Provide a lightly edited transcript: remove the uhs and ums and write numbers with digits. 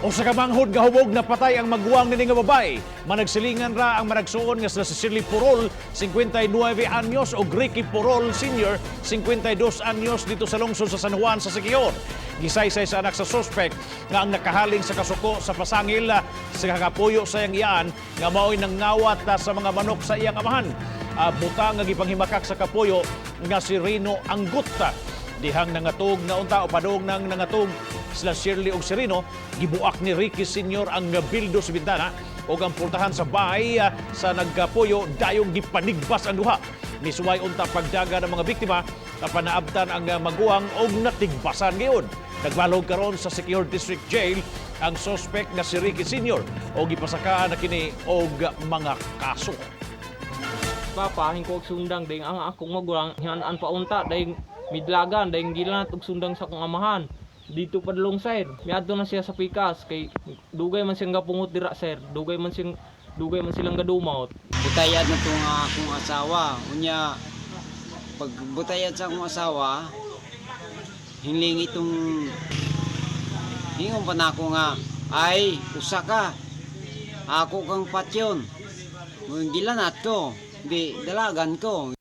sa kamanghod nga hubog napatay ang maguwang nini nga babae. Managsilingan ra ang managsuon nga sila si Shirley Porol, 59 anyos o Ricky Porol Sr., 52 anyos dito sa lungsod sa San Juan sa Siquijor. Gisaysay sa anak sa suspect nga ang nakahaling sa kasuko sa pasangil sa kakapuyo sa iyang iyaan nga mao'y nangnawat sa mga manok sa iyang amahan. Butang nga gipanghimakak sa kapuyo nga si Rino Anggutta. Dihang nangatog na unta o padong nang nangatog sila Shirley o Serino, gibuak ni Ricky Sr. ang bildo sa bintana o ang pultahan sa bahay sa nagkapuyo dayong gipanigbas ang duha. Misuway unta pagdaga ng mga biktima na panaabtan ang maguwang o natigbasan ngayon. Nagbalog karon sa Siquijor District Jail ang suspect na si Ricky Sr. o gipasakaan na kini og mga kaso. Papa, hingko og sundang ding ang akong magulang hinan pa unta ding midlagan dahil gilanat og sundang sa akong amahan dito padlong sir. Miadto na siya sa pikas kay dugay man siyang gapungot dira sir. Dugay man silang gadumot. Butayad na to nga akong asawa. Unya pag butayad sa akong asawa, hiling itong hingon pa na ako nga ay usa ka. Ako kang patyon. Gilanat ko, di dalagan ko.